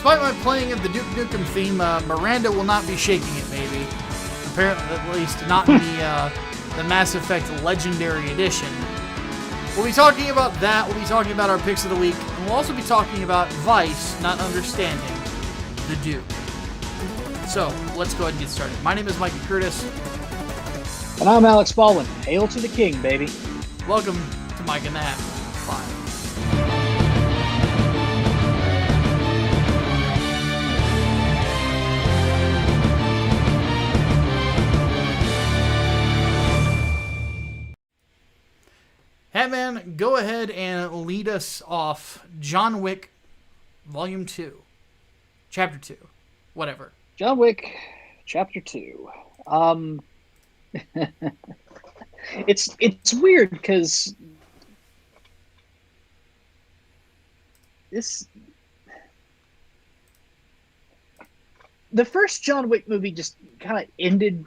despite my playing of the Duke Nukem theme, Miranda will not be shaking it, maybe. Apparently, at least not in the Mass Effect Legendary Edition. We'll be talking about that. We'll be talking about our picks of the week. And we'll also be talking about Vice not understanding the Duke. So, let's go ahead and get started. My name is Micah Curtis. And I'm Alex Baldwin. Hail to the king, baby. Welcome to Mike and the Hatman. Fine. Hatman, go ahead and lead us off. John Wick, Volume 2. Chapter 2. Whatever. John Wick, Chapter 2. It's weird because the first John Wick movie just kind of ended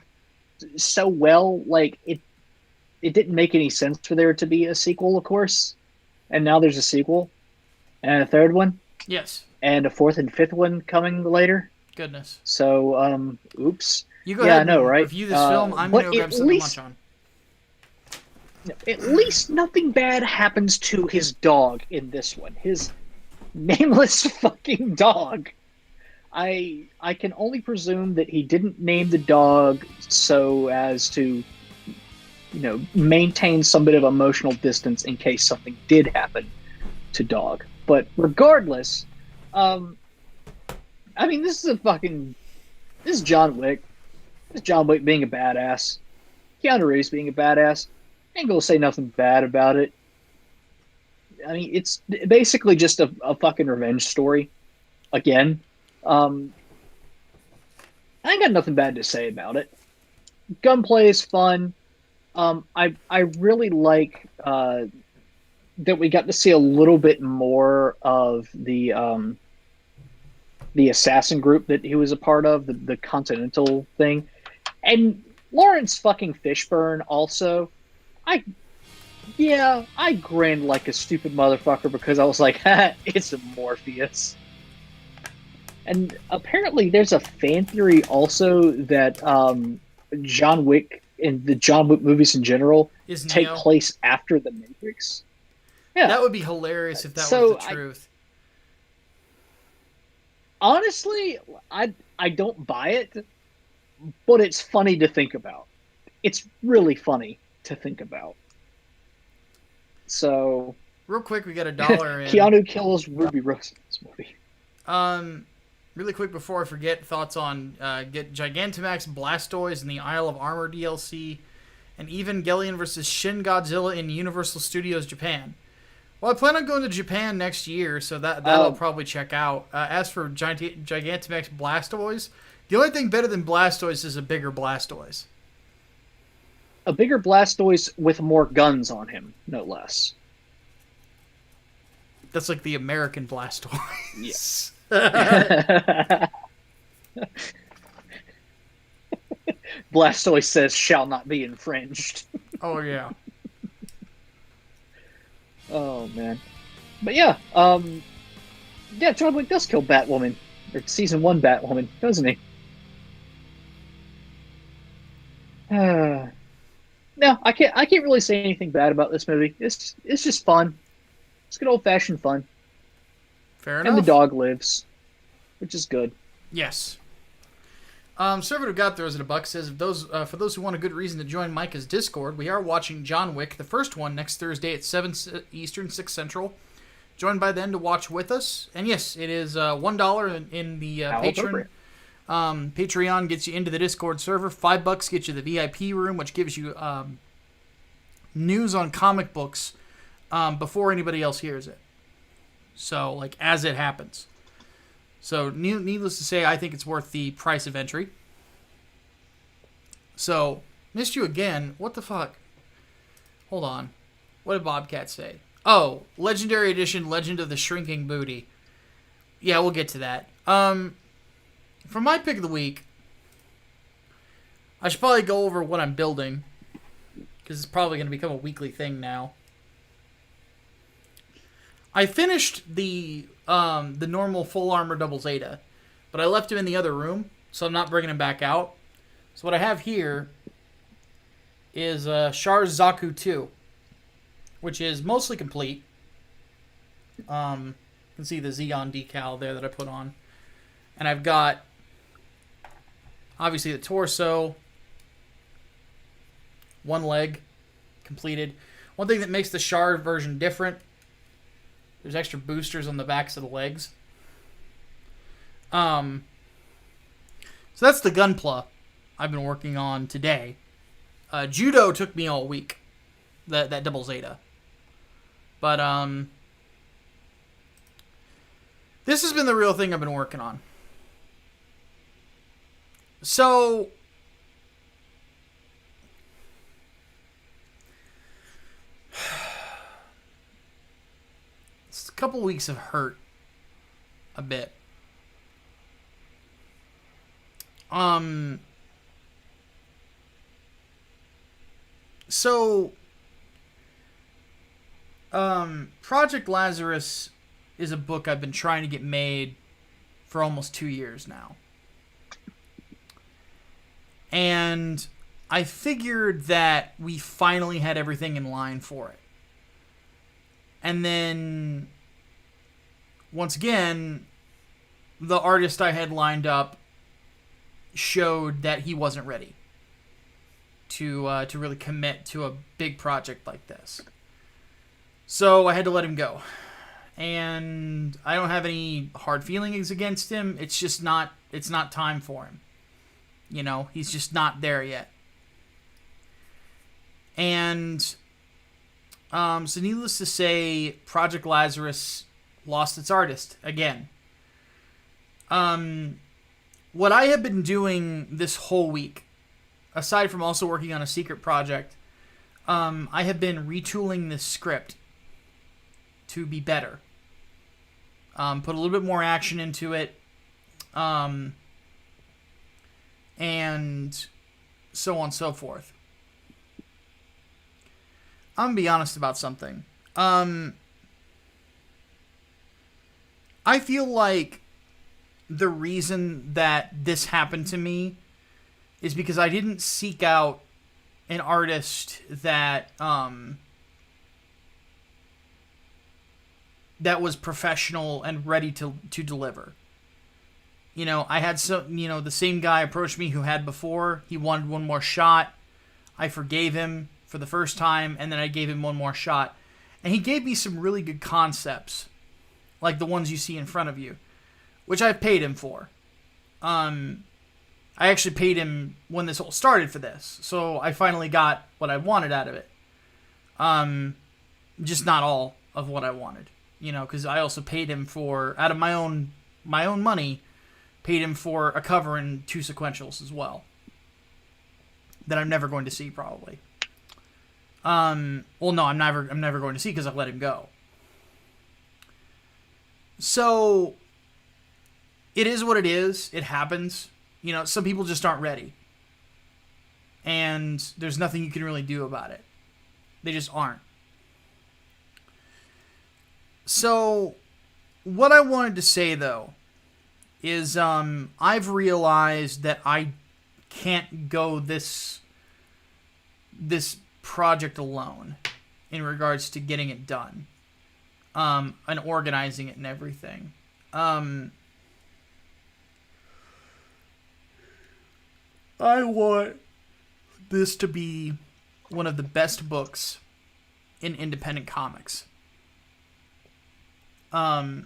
so well, like it didn't make any sense for there to be a sequel, of course. And now there's a sequel and a third one. Yes. And a fourth and fifth one coming later. Goodness. So, oops. You go ahead and right? review this film. I'm going to go grab something to munch on. At least nothing bad happens to his dog in this one. His nameless fucking dog. I can only presume that he didn't name the dog so as to, maintain some bit of emotional distance in case something did happen to dog. But regardless, this is John Wick. This is John Wick being a badass. Keanu Reeves being a badass. Ain't gonna say nothing bad about it. I mean, it's basically just a fucking revenge story. Again. I ain't got nothing bad to say about it. Gunplay is fun. I really like that we got to see a little bit more of the assassin group that he was a part of, the Continental thing. And Lawrence fucking Fishburne also. I grinned like a stupid motherfucker because I was like, ha, it's a Morpheus. And apparently there's a fan theory also that John Wick and the John Wick movies in general take place after The Matrix. Yeah. That would be hilarious if that was the truth. Honestly, I don't buy it, but it's funny to think about. It's really funny to think about. So, real quick, we got $1 in. Keanu kills Ruby Rose in this movie. Really quick before I forget, thoughts on get Gigantamax Blastoise in the Isle of Armor DLC, and Evangelion vs. Shin Godzilla in Universal Studios Japan. Well, I plan on going to Japan next year, so that'll probably check out. As for Gigantamax Blastoise, the only thing better than Blastoise is a bigger Blastoise. A bigger Blastoise with more guns on him, no less. That's like the American Blastoise. Yes. Blastoise says shall not be infringed. Oh, yeah. Oh, man. But yeah, John Wick does kill Batwoman. Or Season 1 Batwoman, doesn't he? No, I can't really say anything bad about this movie. It's just fun. It's good old-fashioned fun. Fair enough. And the dog lives, which is good. Yes. Conservative God throws it $1 says, for those who want a good reason to join Micah's Discord, we are watching John Wick, the first one, next Thursday at 7 Eastern, 6 Central. Join by then to watch with us. And yes, it is $1 in the Patreon. Patreon gets you into the Discord server. $5 gets you the VIP room, which gives you news on comic books before anybody else hears it. So, like, as it happens. So, needless to say, I think it's worth the price of entry. So, missed you again. What the fuck? Hold on. What did Bobcat say? Oh, Legendary Edition, Legend of the Shrinking Booty. Yeah, we'll get to that. For my pick of the week, I should probably go over what I'm building, because it's probably going to become a weekly thing now. I finished the normal full armor double Zeta, but I left him in the other room, so I'm not bringing him back out. So what I have here is Char's Zaku 2, which is mostly complete. You can see the Xeon decal there that I put on. And I've got, obviously, the torso, one leg completed. One thing that makes the Char version different, there's extra boosters on the backs of the legs. So that's the Gunpla I've been working on today. Judo took me all week, that double Zeta. But this has been the real thing I've been working on. So it's a couple weeks have hurt a bit. So Project Lazarus is a book I've been trying to get made for almost 2 years now. And I figured that we finally had everything in line for it. And then, once again, the artist I had lined up showed that he wasn't ready to really commit to a big project like this. So I had to let him go. And I don't have any hard feelings against him. It's just not time for him. You know, he's just not there yet. And so needless to say, Project Lazarus lost its artist again. What I have been doing this whole week, aside from also working on a secret project, I have been retooling this script to be better. Put a little bit more action into it. And so on and so forth. I'm going to be honest about something. I feel like the reason that this happened to me is because I didn't seek out an artist that that was professional and ready to deliver. You know, I had the same guy approached me who had before. He wanted one more shot. I forgave him for the first time, and then I gave him one more shot. And he gave me some really good concepts, like the ones you see in front of you, which I paid him for. I actually paid him when this all started for this, so I finally got what I wanted out of it. Just not all of what I wanted, you know, because I also paid him for, out of my own money, paid him for a cover and 2 sequentials as well that I'm never going to see probably. Well, no, I'm never going to see because I've let him go. So it is what it is. It happens. You know, some people just aren't ready, and there's nothing you can really do about it. They just aren't. So what I wanted to say though is I've realized that I can't go this project alone in regards to getting it done and organizing it and everything. I want this to be one of the best books in independent comics. So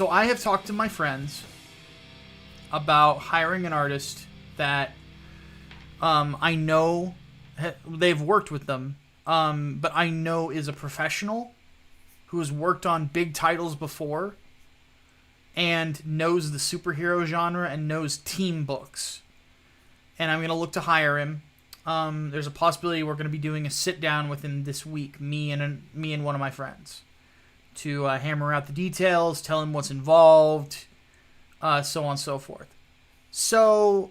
I have talked to my friends about hiring an artist that I know they've worked with them, but I know is a professional who has worked on big titles before and knows the superhero genre and knows team books. And I'm going to look to hire him. There's a possibility we're going to be doing a sit down with him this week, me and one of my friends, to hammer out the details, tell him what's involved, so on and so forth. So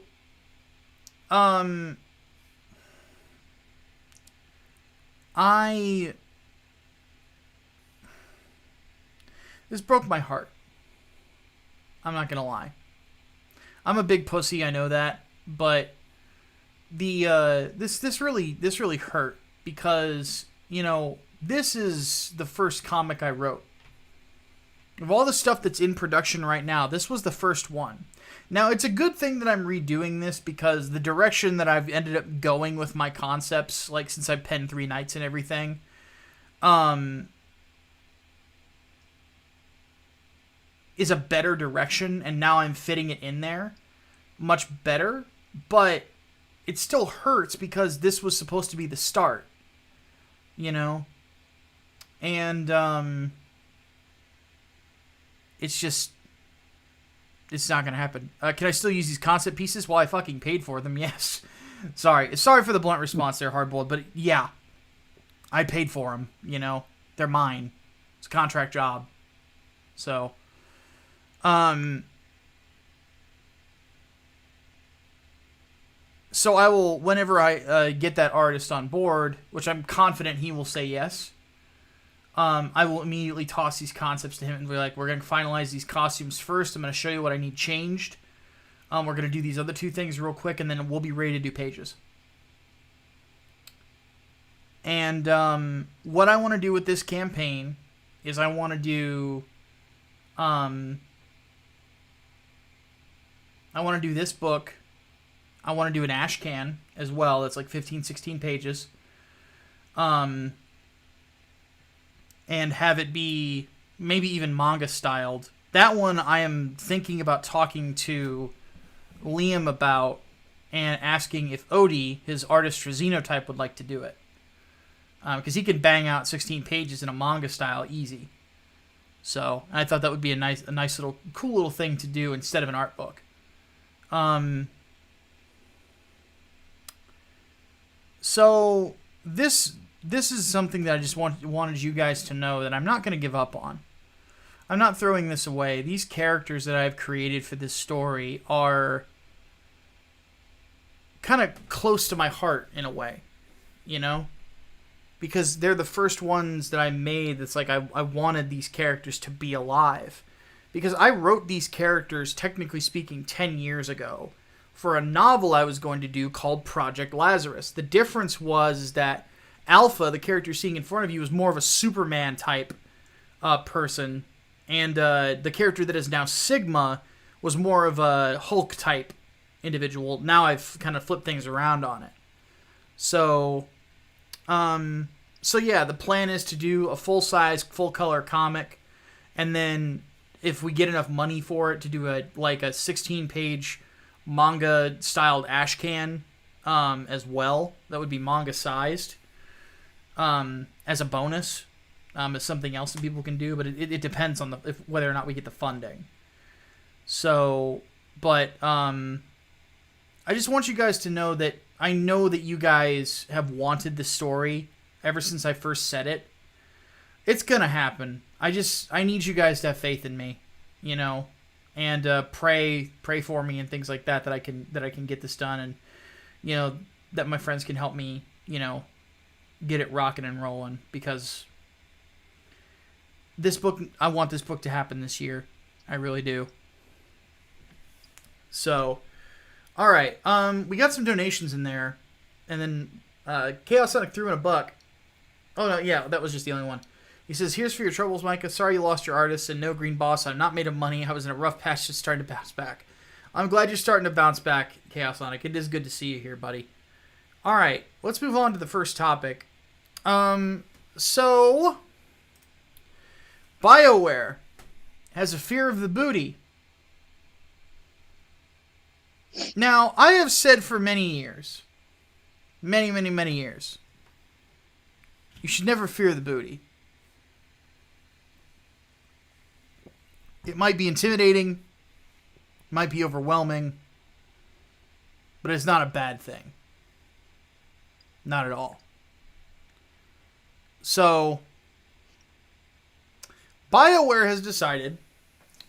Um, I this broke my heart. I'm not gonna lie. I'm a big pussy, I know that, but the this really hurt because, you know, this is the first comic I wrote. Of all the stuff that's in production right now, this was the first one. Now, it's a good thing that I'm redoing this because the direction that I've ended up going with my concepts, like since I've penned 3 Nights and everything, is a better direction, and now I'm fitting it in there much better, but it still hurts because this was supposed to be the start, you know? And, it's just, it's not gonna happen. Can I still use these concept pieces? Well, I fucking paid for them, yes. Sorry for the blunt response there, Hardboiled, but yeah. I paid for them, you know? They're mine. It's a contract job. So, so I will, whenever I get that artist on board, which I'm confident he will say yes, I will immediately toss these concepts to him and be like, we're going to finalize these costumes first. I'm going to show you what I need changed. We're going to do these other 2 things real quick, and then we'll be ready to do pages. And what I want to do with this campaign is I want to do... I want to do this book. I want to do an ash can as well. That's like 15, 16 pages. And have it be maybe even manga styled. That one I am thinking about talking to Liam about and asking if Odie, his artist for Xenotype, would like to do it. Because he could bang out 16 pages in a manga style easy. So I thought that would be a nice little, cool little thing to do instead of an art book. So this is something that I just wanted you guys to know that I'm not going to give up on. I'm not throwing this away. These characters that I've created for this story are kind of close to my heart in a way, you know? Because they're the first ones that I made that's like I wanted these characters to be alive. Because I wrote these characters, technically speaking, 10 years ago for a novel I was going to do called Project Lazarus. The difference was that Alpha, the character you're seeing in front of you, is more of a Superman type person. And the character that is now Sigma was more of a Hulk type individual. Now I've kind of flipped things around on it. So yeah, the plan is to do a full-size, full-color comic, and then if we get enough money for it, to do a 16-page manga-styled ash can as well. That would be manga-sized as a bonus, as something else that people can do, but it depends on whether or not we get the funding. So, but I just want you guys to know that I know that you guys have wanted the story ever since I first said it. It's gonna happen. I need you guys to have faith in me, you know, and pray for me and things like that I can get this done, and you know that my friends can help me, you know, get it rocking and rolling, because I want this book to happen this year. I really do. So, all right, we got some donations in there, and then Chaos Sonic threw in a buck. Oh no, yeah, that was just the only one. He says, "Here's for your troubles, Micah. Sorry you lost your artist and no green boss. I'm not made of money. I was in a rough patch, just starting to bounce back." I'm glad you're starting to bounce back, Chaos Sonic. It is good to see you here, buddy. All right, let's move on to the first topic. So Bioware has a fear of the booty. Now, I have said for many years, many years, you should never fear the booty. It might be intimidating, might be overwhelming, but it's not a bad thing. Not at all. So, Bioware has decided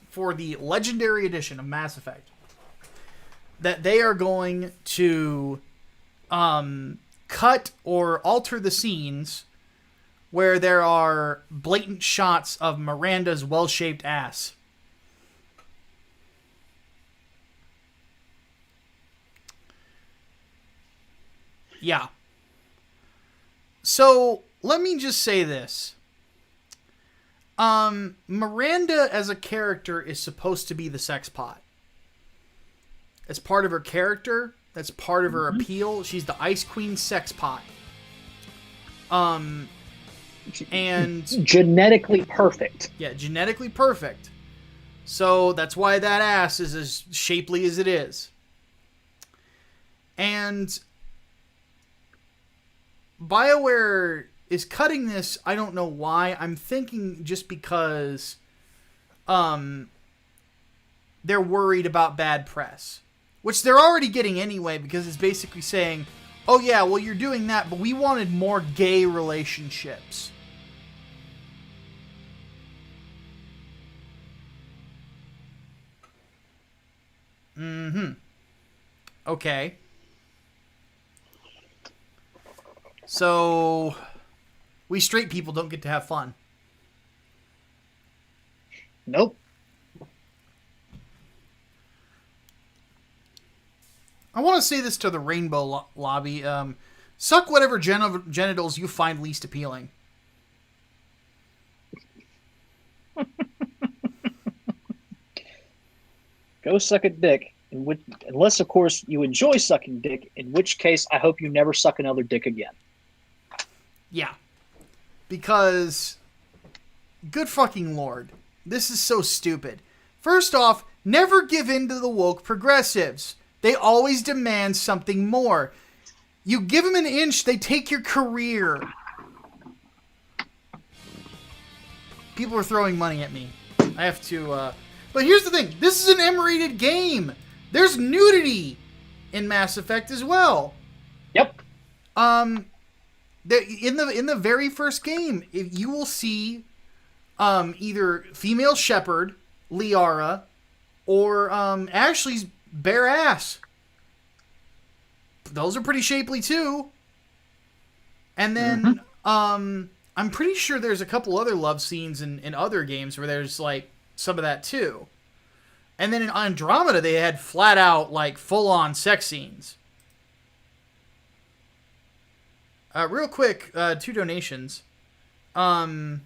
for the Legendary Edition of Mass Effect that they are going to cut or alter the scenes where there are blatant shots of Miranda's well-shaped ass. Yeah. So, let me just say this. Miranda as a character is supposed to be the sex pot. It's part of her character. That's part of her appeal. She's the Ice Queen sex pot. And genetically perfect. Yeah, genetically perfect. So that's why that ass is as shapely as it is. And Bioware is cutting this. I don't know why. I'm thinking just because they're worried about bad press. Which they're already getting anyway, because it's basically saying, oh yeah, well you're doing that, but we wanted more gay relationships. Okay. So, we straight people don't get to have fun. Nope. I want to say this to the Rainbow Lobby. Suck whatever genitals you find least appealing. Go suck a dick. Unless, of course, you enjoy sucking dick, in which case I hope you never suck another dick again. Yeah. Because, good fucking lord, this is so stupid. First off, never give in to the woke progressives. They always demand something more. You give them an inch, they take your career. People are throwing money at me. I have to, But here's the thing. This is an M-rated game. There's nudity in Mass Effect as well. Yep. In the very first game, you will see either female Shepard, Liara, or Ashley's bare ass. Those are pretty shapely too. And then I'm pretty sure there's a couple other love scenes in other games where there's like some of that too. And then in Andromeda they had flat out like full on sex scenes. Real quick, 2 donations. Chaos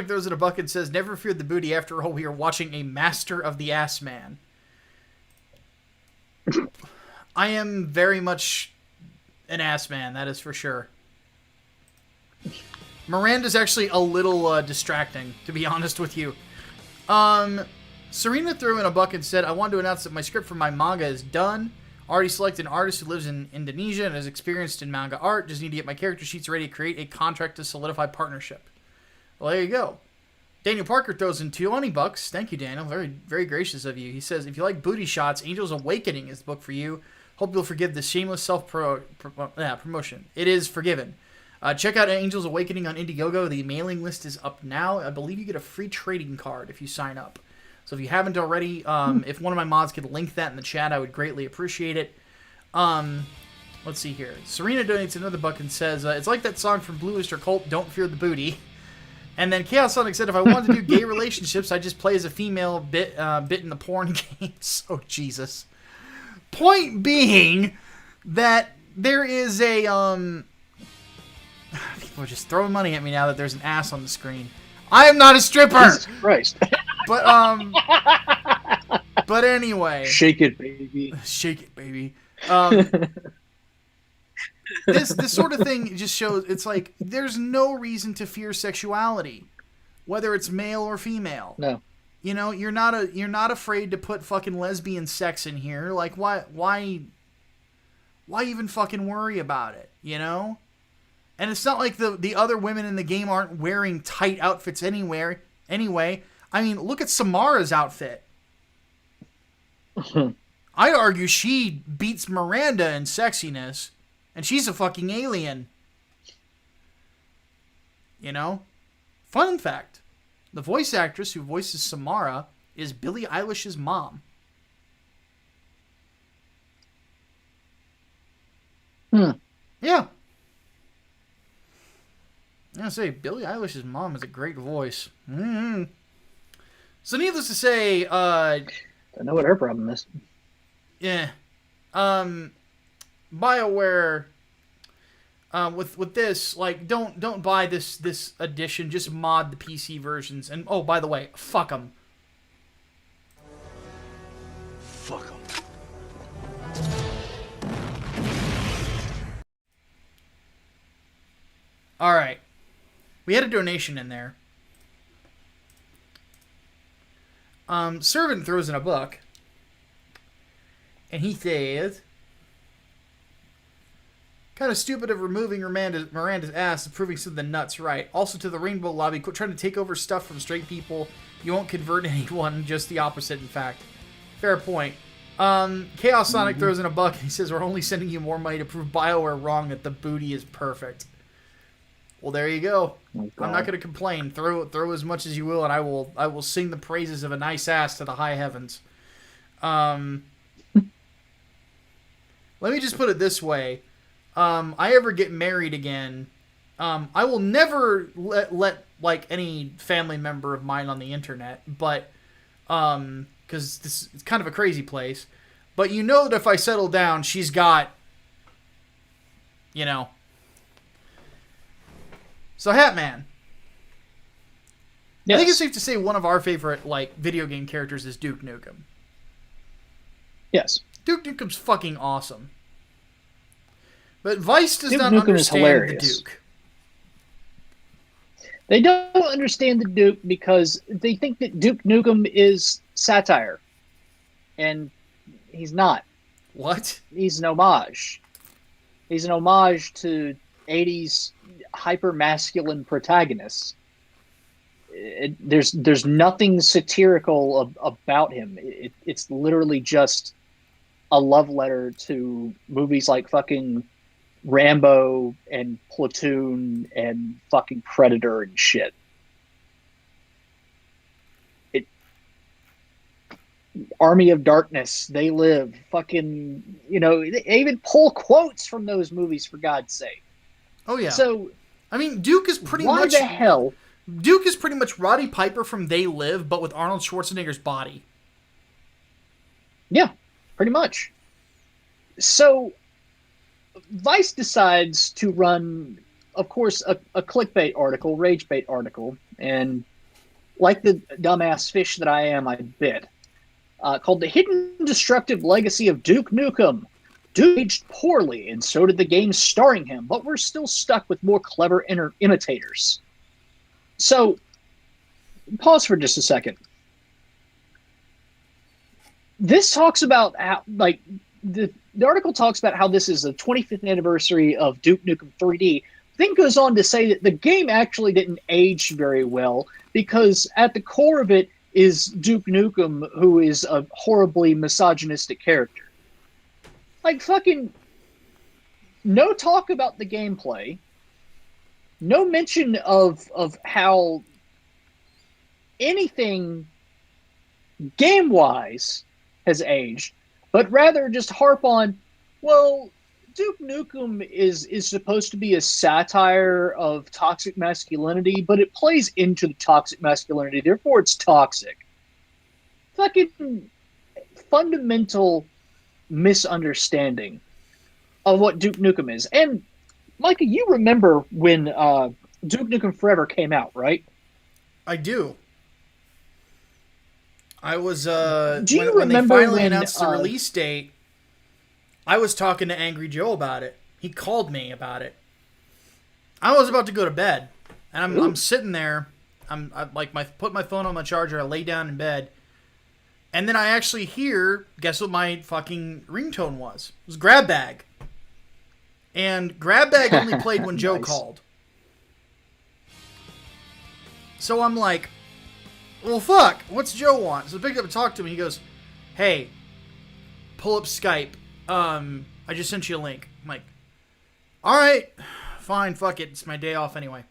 throws in a bucket and says, never feared the booty. After all, we are watching a master of the ass man. I am very much an ass man, that is for sure. Miranda's actually a little distracting, to be honest with you. Serena threw in a bucket and said, I wanted to announce that my script for my manga is done. Already selected an artist who lives in Indonesia and is experienced in manga art. Just need to get my character sheets ready to create a contract to solidify partnership. Well, there you go. Daniel Parker throws in $20. Thank you, Daniel. Very, very gracious of you. He says, if you like booty shots, Angel's Awakening is the book for you. Hope you'll forgive the shameless self-promotion. It is forgiven. Check out Angel's Awakening on Indiegogo. The mailing list is up now. I believe you get a free trading card if you sign up. So if you haven't already, if one of my mods could link that in the chat, I would greatly appreciate it. Let's see here. Serena donates another buck and says, it's like that song from Blue Oyster Cult, Don't Fear the Booty. And then Chaos Sonic said, if I wanted to do gay relationships, I'd just play as a female bit in the porn games. Oh, Jesus. Point being that there is a, people are just throwing money at me now that there's an ass on the screen. I am not a stripper! Jesus Christ. But anyway. Shake it, baby. Shake it, baby. This sort of thing just shows, it's like, there's no reason to fear sexuality, whether it's male or female. No. You know, you're not afraid to put fucking lesbian sex in here. Like, why even fucking worry about it, you know? And it's not like the other women in the game aren't wearing tight outfits anyway. I mean, look at Samara's outfit. I'd argue she beats Miranda in sexiness, and she's a fucking alien. You know? Fun fact. The voice actress who voices Samara is Billie Eilish's mom. Yeah. I'm gonna say Billie Eilish's mom has a great voice. Mm-hmm. So needless to say, I know what her problem is. yeah, BioWare, with this, like, don't buy this edition. Just mod the PC versions. And oh, by the way, fuck them. Fuck them. All right, we had a donation in there. Servant throws in a book, and he says, kind of stupid of removing Miranda's ass and proving something nuts right. Also to the Rainbow Lobby, quit trying to take over stuff from straight people. You won't convert anyone, just the opposite, in fact. Fair point. Chaos Sonic throws in a buck and he says, we're only sending you more money to prove BioWare wrong that the booty is perfect. Well, there you go. Oh, I'm not going to complain. Throw as much as you will, and I will sing the praises of a nice ass to the high heavens. Let me just put it this way. I ever get married again, I will never let like any family member of mine on the internet, but because this is kind of a crazy place. But you know that if I settle down, she's got, you know. So Hatman. Yes. I think it's safe to say one of our favorite like video game characters is Duke Nukem. Yes. Duke Nukem's fucking awesome. But Vice does Duke not Nukem is understand the hilarious. Duke. They don't understand the Duke because they think that Duke Nukem is satire. And he's not. What? He's an homage. He's an homage to 80s hyper-masculine protagonists. There's nothing satirical about him. It's literally just a love letter to movies like fucking Rambo and Platoon and fucking Predator and shit. Army of Darkness, They Live, fucking, you know, they even pull quotes from those movies, for God's sake. Oh yeah. So, I mean, Duke is pretty why much the hell? Duke is pretty much Roddy Piper from They Live, but with Arnold Schwarzenegger's body. Yeah, pretty much. So, Vice decides to run, of course, a clickbait article, rage bait article, and like the dumbass fish that I am, I bit. Called The Hidden Destructive Legacy of Duke Nukem. Duke aged poorly, and so did the game starring him, but we're still stuck with more clever imitators. So, pause for just a second. This talks about how, like, the article talks about how this is the 25th anniversary of Duke Nukem 3D. Then goes on to say that the game actually didn't age very well because at the core of it is Duke Nukem, who is a horribly misogynistic character. Like, fucking, no talk about the gameplay, no mention of how anything game-wise has aged, but rather just harp on, well, Duke Nukem is supposed to be a satire of toxic masculinity, but it plays into the toxic masculinity, therefore it's toxic. Fucking fundamental misunderstanding of what Duke Nukem is. And, Micah, you remember when Duke Nukem Forever came out, right? I do. I was Do you when they remember finally when, announced the release date, I was talking to Angry Joe about it. He called me about it. I was about to go to bed, and I'm sitting there. Put my phone on my charger. I lay down in bed, and then I actually hear. Guess what my fucking ringtone was? It was Grab Bag. And Grab Bag only played when Joe Nice. called. So I'm like, well, fuck. What's Joe want? So I picked up and talked to him. He goes, hey, pull up Skype. I just sent you a link. I'm like, all right, fine, fuck it. It's my day off anyway.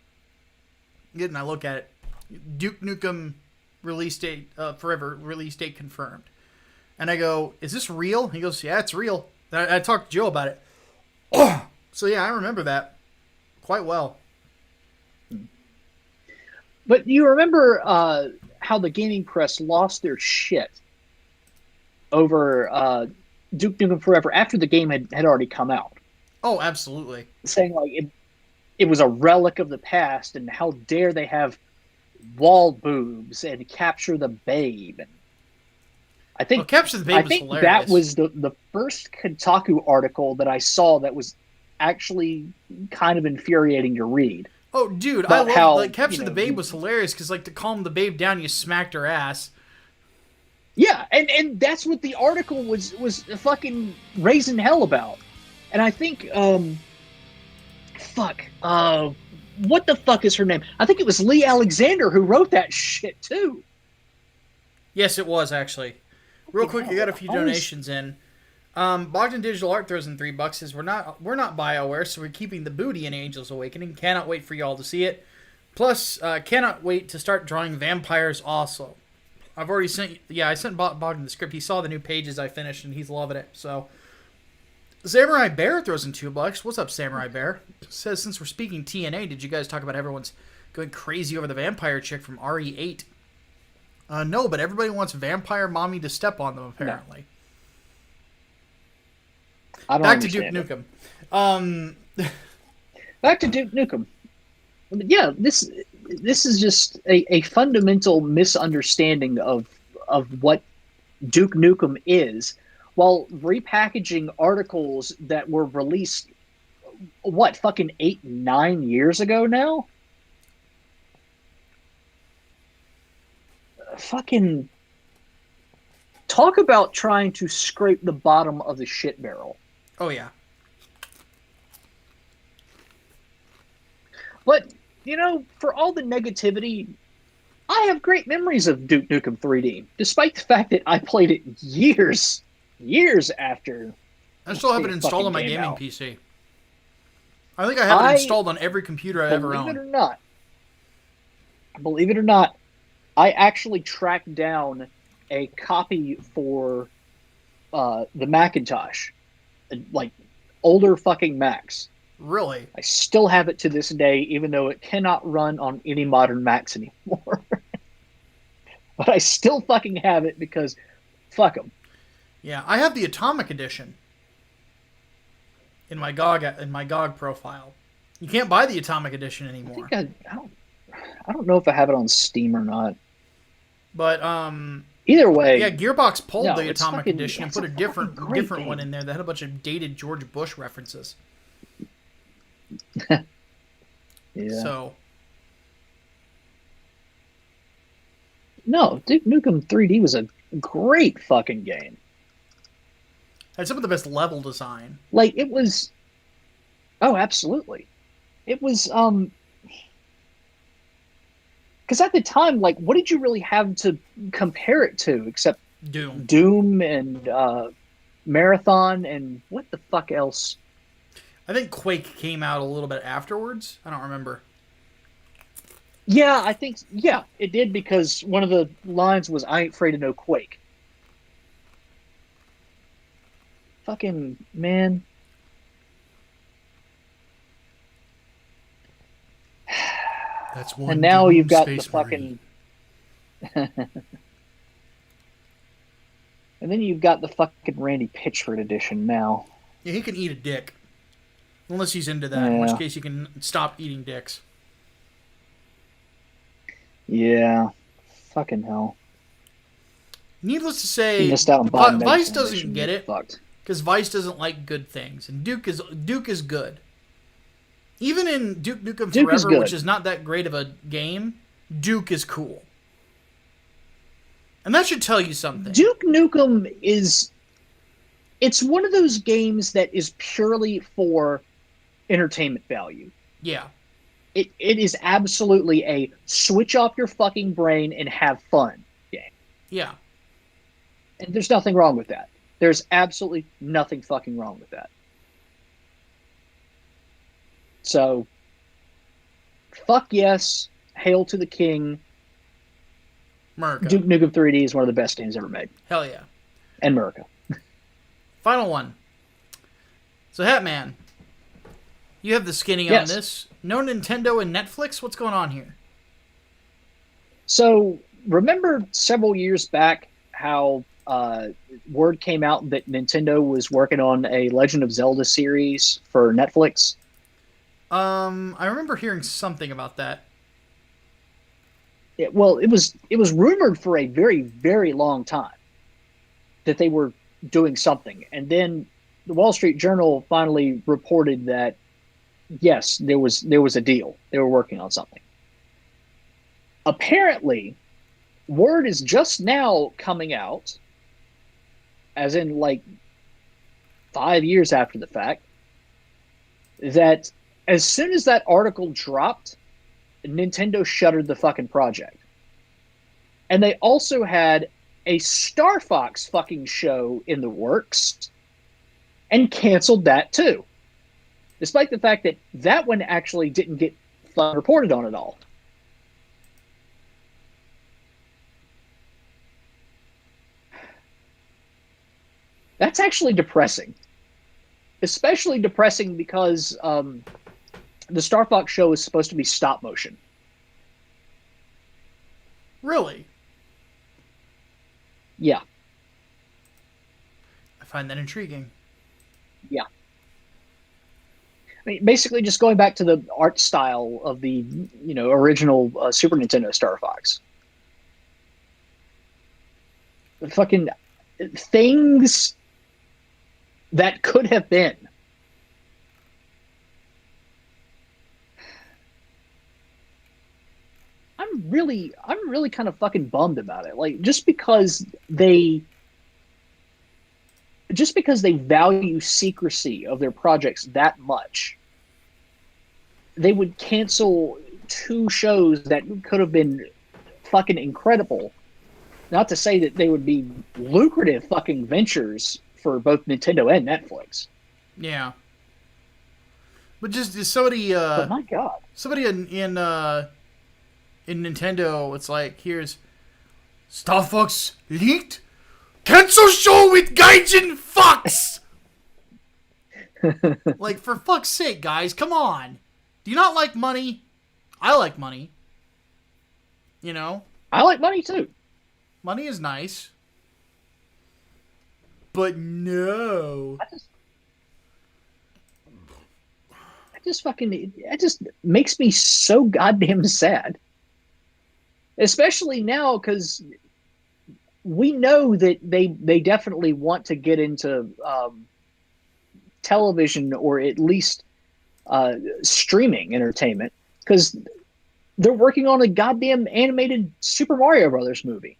Good, and I look at it. Duke Nukem release date forever, release date confirmed. And I go, is this real? He goes, yeah, it's real. I talked to Joe about it. So yeah, I remember that quite well. But you remember how the gaming press lost their shit over Duke Nukem Forever after the game had already come out, Oh, absolutely. saying like it was a relic of the past, and how dare they have wall boobs and capture the babe. And I think Capture the Babe was hilarious. that was the first Kotaku article that I saw that was actually kind of infuriating to read. Oh, dude, I About love how, like Capture you the know, Babe was hilarious because like to calm the babe down, you smacked her ass. Yeah, and that's what the article was fucking raising hell about. And I think what the fuck is her name? I think it was Lee Alexander who wrote that shit too. Yes, it was actually. Real quick, I got a few donations in. Bogdan Digital Art throws in $3. Says we're not Bioware, so we're keeping the booty in Angel's Awakening. Cannot wait for y'all to see it. Plus, cannot wait to start drawing vampires also. I've already sent. Yeah, I sent Bogdan the script. He saw the new pages I finished, and he's loving it. So, Samurai Bear throws in $2. What's up, Samurai Bear? Says since we're speaking TNA, did you guys talk about everyone's going crazy over the vampire chick from RE8? No, but everybody wants vampire mommy to step on them apparently. No. I don't Back to Duke understand Nukem. Back to Duke Nukem. Yeah, this is just a fundamental misunderstanding of what Duke Nukem is, while repackaging articles that were released, what, fucking 8-9 years ago now? Fucking talk about trying to scrape the bottom of the shit barrel. Oh, yeah. But, you know, for all the negativity, I have great memories of Duke Nukem 3D, despite the fact that I played it years after. I still have it installed on my fucking gaming out. PC. I think I have it installed on every computer I ever Believe it owned. or not, I actually tracked down a copy for the Macintosh, like older fucking Macs. Really? I still have it to this day, even though it cannot run on any modern Macs anymore. But I still fucking have it because fuck them. Yeah, I have the Atomic Edition in my GOG profile. You can't buy the Atomic Edition anymore. I don't know if I have it on Steam or not. But Either way, yeah, Gearbox pulled no, the it's Atomic fucking- Edition and it's put a a different fucking great one game. in there that had a bunch of dated George Bush references. yeah. So No, Duke Nukem 3D was a great fucking game. had some of the best level design. Like, it was... Oh, absolutely. It was, because at the time, like, what did you really have to compare it to except Doom and Marathon and what the fuck else? I think Quake came out a little bit afterwards. I don't remember. Yeah, I think, yeah, it did, because one of the lines was, I ain't afraid of no Quake. Fucking, man. That's one. And now Doom you've got the Space fucking... Marine. And then you've got the fucking Randy Pitchford edition now. Yeah, he can eat a dick. Unless he's into that, in which Yeah. case he can stop eating dicks. Yeah. Fucking hell. Needless to say, He missed out on buying Vice Medicine doesn't Edition. get it Fucked. because Vice doesn't like good things, and Duke is good. Even in Duke Nukem Duke is Forever, good. which is not that great of a game, Duke is cool, and that should tell you something. Duke Nukem is... It's one of those games that is purely for entertainment value. Yeah, It is absolutely a switch off your fucking brain and have fun game. yeah. And there's nothing wrong with that. There's absolutely nothing fucking wrong with that. So, fuck yes, hail to the king. America. Duke Nukem 3D is one of the best games ever made. Hell yeah. And America. Final one. So, Hatman, you have the skinny on this. No Nintendo and Netflix? What's going on here? So, remember several years back how word came out that Nintendo was working on a Legend of Zelda series for Netflix? I remember hearing something about that. It was rumored for a very, very long time that they were doing something. And then the Wall Street Journal finally reported that, yes, there was a deal. They were working on something. Apparently, word is just now coming out, as in like 5 years after the fact, that as soon as that article dropped, Nintendo shuttered the fucking project. And they also had a Star Fox fucking show in the works and canceled that too. Despite the fact that that one actually didn't get reported on at all. That's actually depressing. Especially depressing because the Star Fox show is supposed to be stop motion. Really? Yeah. I find that intriguing. Yeah. I mean, basically just going back to the art style of the, original Super Nintendo Star Fox. The fucking things that could have been. I'm really kind of fucking bummed about it. Like, just because they value secrecy of their projects that much, they would cancel 2 shows that could have been fucking incredible. Not to say that they would be lucrative fucking ventures for both Nintendo and Netflix. Yeah. But just somebody but my God. Somebody in Nintendo, it's like, here's Star Fox leaked? Cancel show with Gaijin Fox! Like, for fuck's sake, guys, come on. Do you not like money? I like money. You know? I like money too. Money is nice. But no. It just makes me so goddamn sad. Especially now, because we know that they definitely want to get into television or at least streaming entertainment, because they're working on a goddamn animated Super Mario Brothers movie.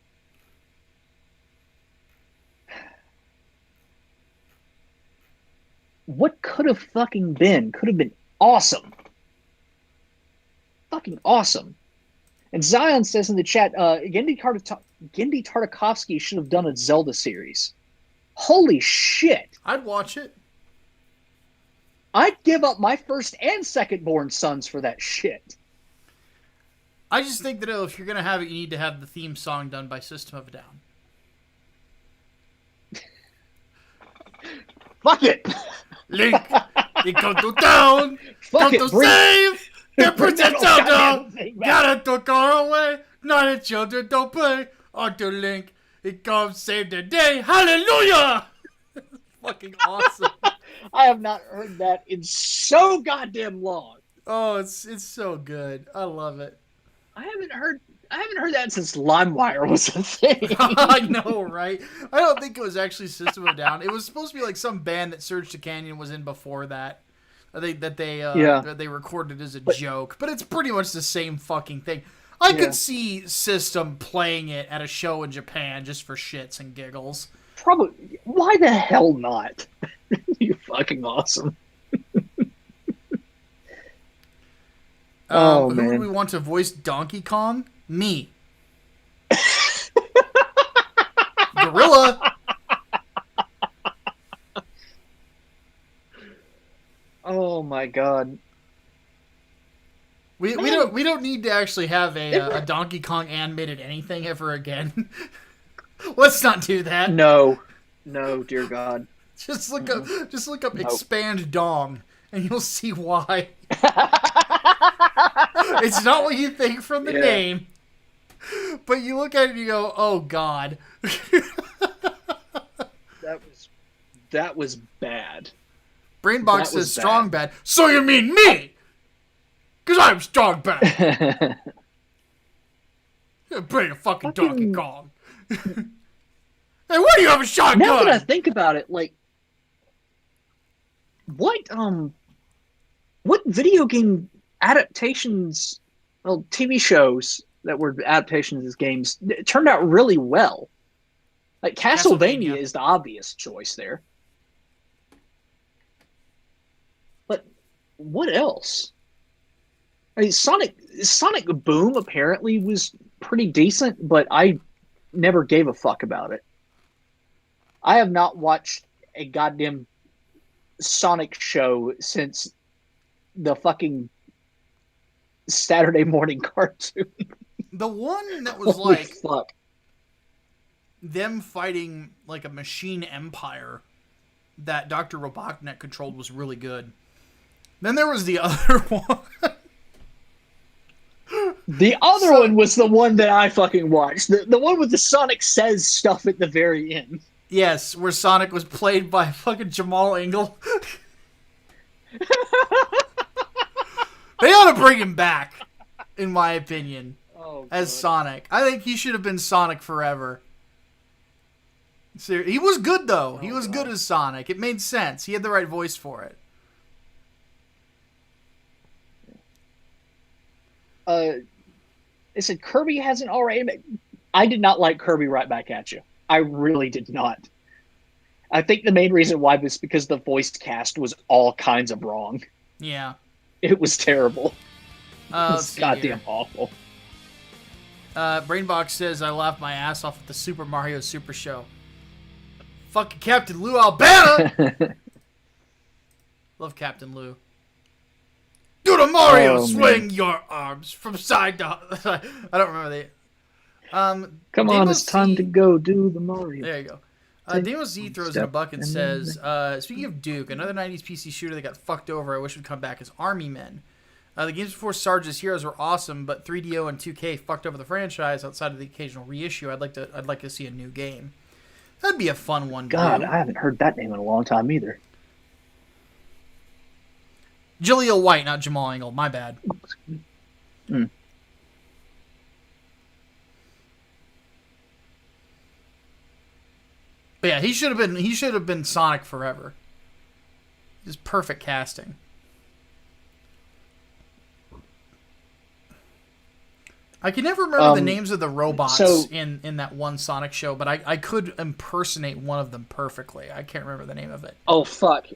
What could have fucking been? Could have been awesome. Fucking awesome. And Zion says in the chat, Gendy Tartakovsky should have done a Zelda series. Holy shit. I'd watch it. I'd give up my first and second born sons for that shit. I just think that if you're going to have it, you need to have the theme song done by System of a Down. Fuck it. Link, you come to town. Fuck come it, to bring- save. The Princess Zelda. goddamn thing back. Gotta took her away. Now the children don't play. Until Link, he comes save the day. Hallelujah. Fucking awesome. I have not heard that in so goddamn long. Oh, it's so good. I love it. I haven't heard that since LimeWire was a thing. I know, right? I don't think it was actually System of a Down. It was supposed to be like some band that Surge to Canyon was in before that. That they recorded as a joke, but it's pretty much the same fucking thing. I could see System playing it at a show in Japan just for shits and giggles. Probably. Why the hell not? You're fucking awesome. Who would we want to voice Donkey Kong? Me. Gorilla. Oh my God. We don't need to actually have a Donkey Kong animated anything ever again. Let's not do that. No, dear God. Just look up expand dong, and you'll see why. It's not what you think from the name, but you look at it and you go, "Oh God." That was bad. Brainbox says strong bad. So you mean me? Because I'm strong bad. Bring a fucking Donkey Kong. Hey, why do you have a shotgun? Now that I think about it, like, what video game adaptations, well, TV shows that were adaptations as games turned out really well? Like, Castlevania is the obvious choice there. But what else? I mean, Sonic Boom apparently was pretty decent, but I never gave a fuck about it. I have not watched a goddamn Sonic show since the fucking Saturday morning cartoon. The one that was like fuck. Them fighting like a machine empire that Dr. Robotnik controlled was really good. Then there was the other one. The other one was the one that I fucking watched. The one with the Sonic Says stuff at the very end. Yes, where Sonic was played by fucking Jamal Engel. They ought to bring him back, in my opinion, as Sonic. I think he should have been Sonic forever. He was good, though. He was good as Sonic. It made sense. He had the right voice for it. It said Kirby has an R-rated. I did not like Kirby Right Back at You. I really did not. I think the main reason why was because the voice cast was all kinds of wrong. Yeah. It was terrible. It Let's was see goddamn here. awful. Brainbox says, I laughed my ass off at the Super Mario Super Show. Fucking Captain Lou Albana! Love Captain Lou. Do the Mario swing your arms from side to... I don't remember the... Come on, it's time to go do the Mario. There you go. Demo Z throws in a buck and says, speaking of Duke, another 90s PC shooter that got fucked over I wish would come back is Army Men. The games before Sarge's Heroes were awesome, but 3DO and 2K fucked over the franchise outside of the occasional reissue. I'd like to see a new game. That'd be a fun one. God, I haven't heard that name in a long time either. Jaleel White, not Jamal Engel. My bad. Mm. But yeah, he should have been Sonic forever. Just perfect casting. I can never remember the names of the robots in that one Sonic show, but I could impersonate one of them perfectly. I can't remember the name of it. Oh fuck.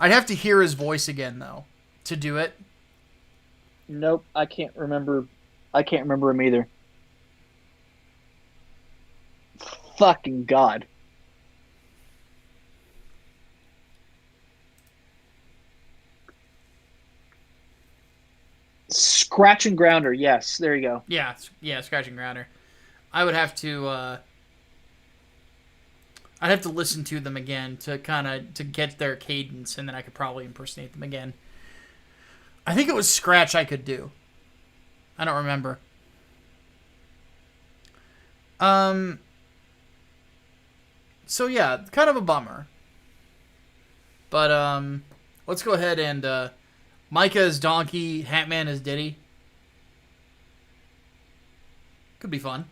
I'd have to hear his voice again though to do it. Nope, I can't remember. I can't remember him either. Fucking God. Scratch and Grounder, yes, there you go. Yeah, Scratch and Grounder. I would have to I'd have to listen to them again to get their cadence, and then I could probably impersonate them again. I think it was Scratch I could do. I don't remember. So yeah, kind of a bummer. But let's go ahead and Micah is Donkey, Hatman is Diddy. Could be fun.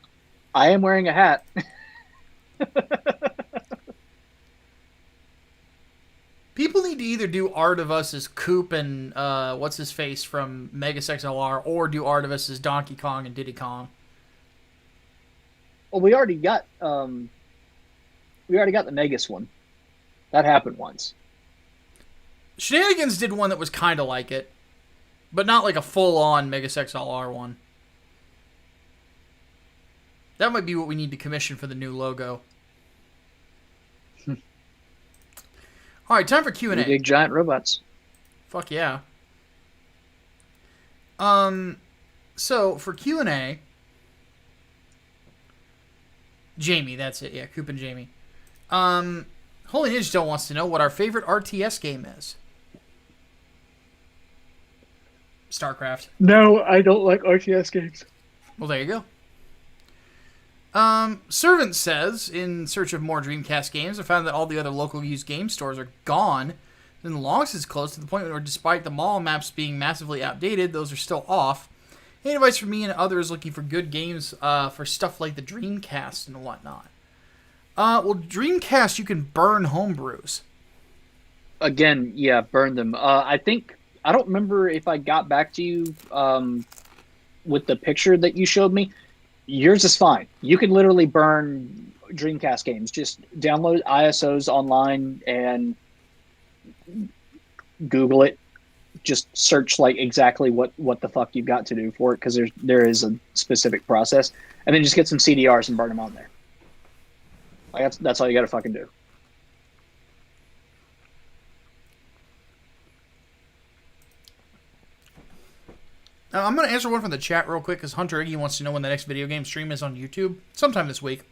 I am wearing a hat. People need to either do art of us as Coop and what's his face from Megas XLR, or do art of us as Donkey Kong and Diddy Kong. Well, we already got the Megas one. That happened once. Shenanigans did one that was kind of like it, but not like a full-on Megas XLR one. That might be what we need to commission for the new logo. All right, time for Q&A. Big giant robots. Fuck yeah. So for Q&A, Jamie, that's it. Yeah, Coop and Jamie. Holy Ninja wants to know what our favorite RTS game is. StarCraft. No, I don't like RTS games. Well, there you go. Servant says, in search of more Dreamcast games, I found that all the other local used game stores are gone. Then the Longs is closed to the point where, despite the mall maps being massively outdated, those are still off. Any advice for me and others looking for good games for stuff like the Dreamcast and whatnot? Well, Dreamcast, you can burn homebrews. Again, yeah, burn them. I don't remember if I got back to you with the picture that you showed me. Yours is fine. You can literally burn Dreamcast games. Just download ISOs online and Google it. Just search like exactly what the fuck you've got to do for it, because there is a specific process, and then just get some CDRs and burn them on there. Like that's all you got to fucking do. Now, I'm going to answer one from the chat real quick, because Hunter Iggy wants to know when the next video game stream is on YouTube. Sometime this week.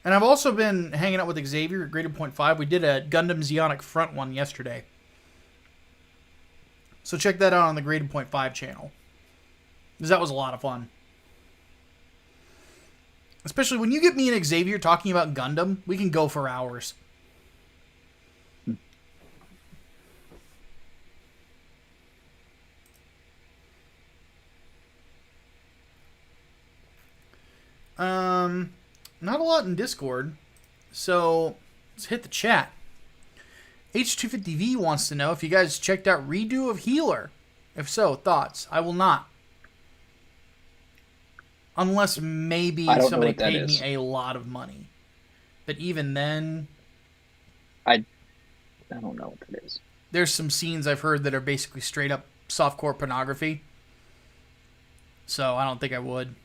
And I've also been hanging out with Xavier at Graded Point 5. We did a Gundam Zeonic Front one yesterday. So check that out on the Graded Point 5 channel. Because that was a lot of fun. Especially when you get me and Xavier talking about Gundam, we can go for hours. Not a lot in Discord, so let's hit the chat. H250V wants to know if you guys checked out Redo of Healer. If so, thoughts? I will not. Unless maybe somebody paid me a lot of money. But even then... I don't know what that is. There's some scenes I've heard that are basically straight up softcore pornography. So I don't think I would.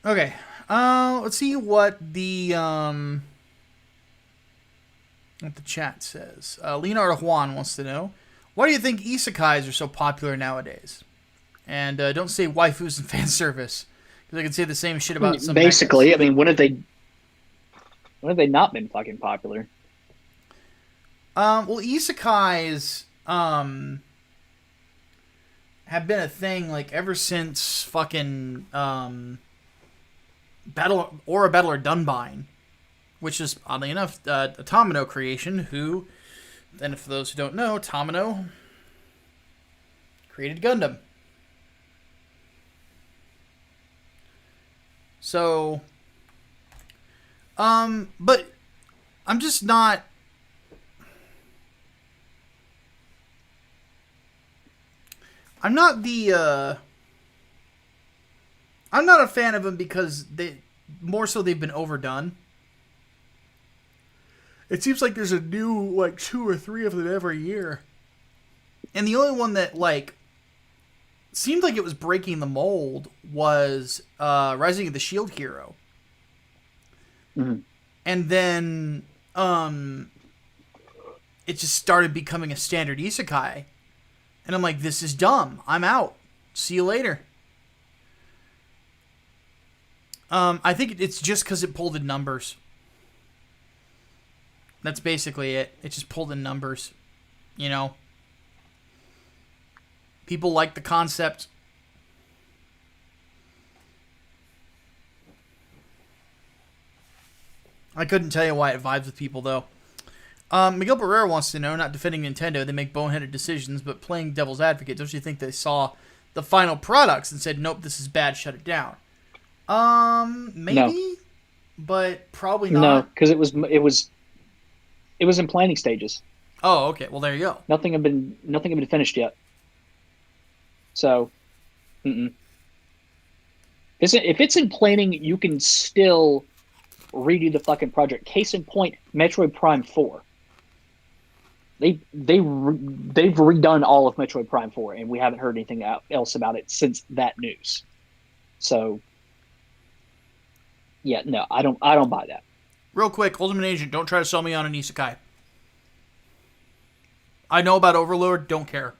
Okay, let's see what the chat says. Leonardo Juan wants to know, why do you think isekais are so popular nowadays? And don't say waifus and fan service, because I can say the same shit about some. Basically, mechas. I mean, when have they not been fucking popular? Well, isekais have been a thing like ever since fucking Battle or Dunbine, which is oddly enough a Tamino creation. Who, and for those who don't know, Tamino created Gundam. So, but I'm just not. I'm not a fan of them because they've been overdone. It seems like there's a new, like, 2 or 3 of them every year. And the only one that, like, seemed like it was breaking the mold was Rising of the Shield Hero. Mm-hmm. And then it just started becoming a standard isekai. And I'm like, this is dumb. I'm out. See you later. I think it's just because it pulled in numbers. That's basically it. It just pulled in numbers. You know? People like the concept. I couldn't tell you why it vibes with people, though. Miguel Barrera wants to know, not defending Nintendo, they make boneheaded decisions, but playing devil's advocate, don't you think they saw the final products and said, nope, this is bad, shut it down? Maybe, no. But probably not. No, because it was in planning stages. Oh, okay. Well, there you go. Nothing had been finished yet. So, if it's in planning, you can still redo the fucking project. Case in point, Metroid Prime 4. They've redone all of Metroid Prime 4, and we haven't heard anything else about it since that news. So, yeah, no, I don't buy that. Real quick, Ultimate Agent, don't try to sell me on an Isekai. I know about Overlord, don't care.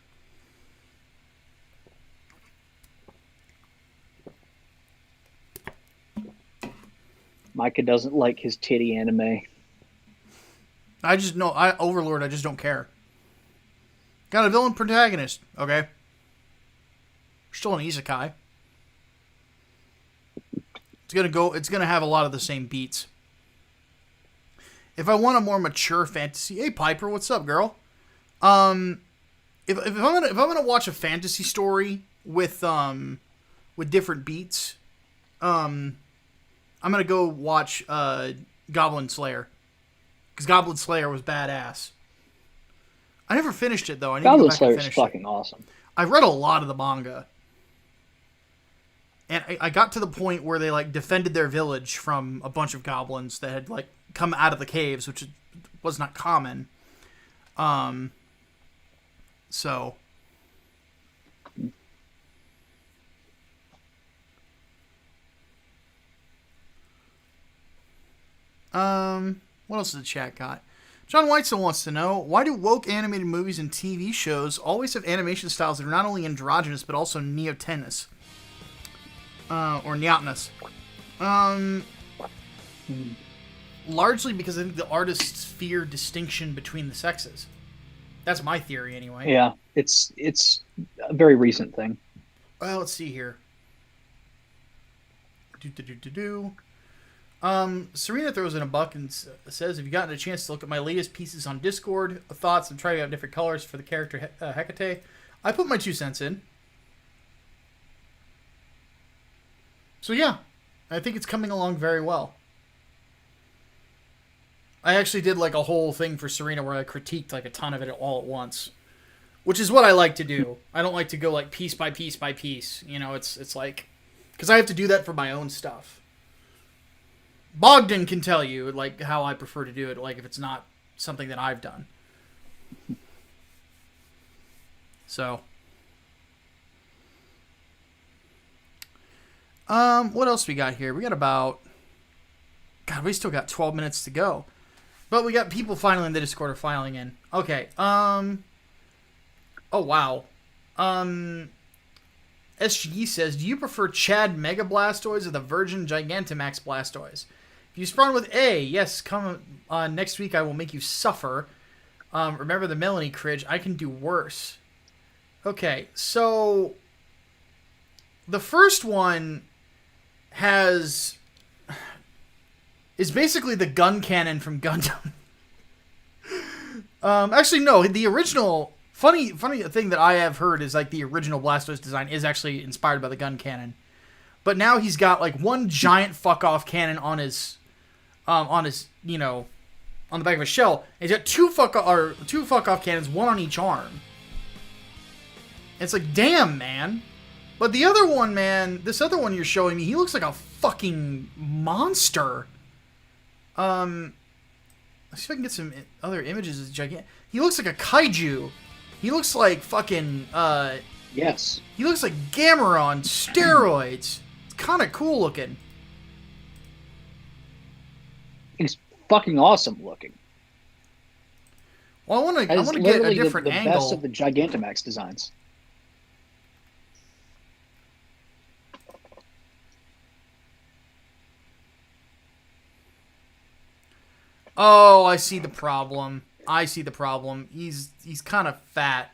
Micah doesn't like his titty anime. I just know, Overlord, I just don't care. Got a villain protagonist, okay? Still an Isekai. It's gonna have a lot of the same beats. If I want a more mature fantasy, hey Piper, what's up, girl? If I'm gonna watch a fantasy story with different beats, I'm gonna go watch Goblin Slayer, because Goblin Slayer was badass. I never finished it though. I need Goblin to go back Slayer and is finish fucking it. awesome. I read a lot of the manga, and I got to the point where they like defended their village from a bunch of goblins that had like come out of the caves, which was not common. So. What else has the chat got? John Whitesell wants to know, why do woke animated movies and TV shows always have animation styles that are not only androgynous but also neotenous? Or neotenous. Largely because I think the artists fear distinction between the sexes. That's my theory, anyway. Yeah, it's a very recent thing. Well, let's see here. Serena throws in a buck and says, have you gotten a chance to look at my latest pieces on Discord? Thoughts? I'm trying out different colors for the character Hecate. I put my 2 cents in. So yeah, I think it's coming along very well. I actually did like a whole thing for Serena where I critiqued like a ton of it all at once, which is what I like to do. I don't like to go like piece by piece by piece. You know, it's like, because I have to do that for my own stuff. Bogdan can tell you like how I prefer to do it, like if it's not something that I've done. So, what else we got here? We got about, God, we still got 12 minutes to go. But we got people finally in the Discord are filing in. Okay. Oh wow. SGE says, do you prefer Chad Mega Blastoise or the Virgin Gigantamax Blastoise? If you spawn with A, yes, come next week I will make you suffer. Remember the Melanie Cridge, I can do worse. Okay, so the first one is basically the gun cannon from Gundam. Actually, no, the original funny thing that I have heard is like the original Blastoise design is actually inspired by the gun cannon, but now he's got like one giant fuck off cannon on his you know, on the back of his shell. And he's got two fuck off cannons, one on each arm. It's like, damn, man. But the other one, man, this other one you're showing me, he looks like a fucking monster. Let's see if I can get some other images of gigantic. He looks like a kaiju. He looks like fucking, Yes. He looks like Gamera on steroids. It's kind of cool looking. He's fucking awesome looking. Well, I want to get a different the angle. best of the Gigantamax designs. Oh, I see the problem. He's kind of fat.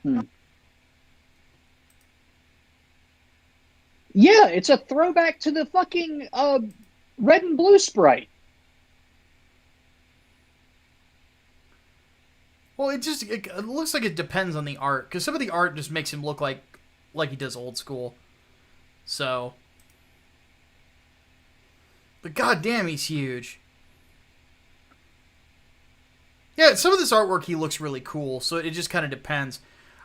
Yeah, it's a throwback to the fucking red and blue sprite. Well, it looks like it depends on the art, because some of the art just makes him look like he does old school. So, but goddamn, he's huge. Yeah, some of this artwork he looks really cool, so it just kind of depends.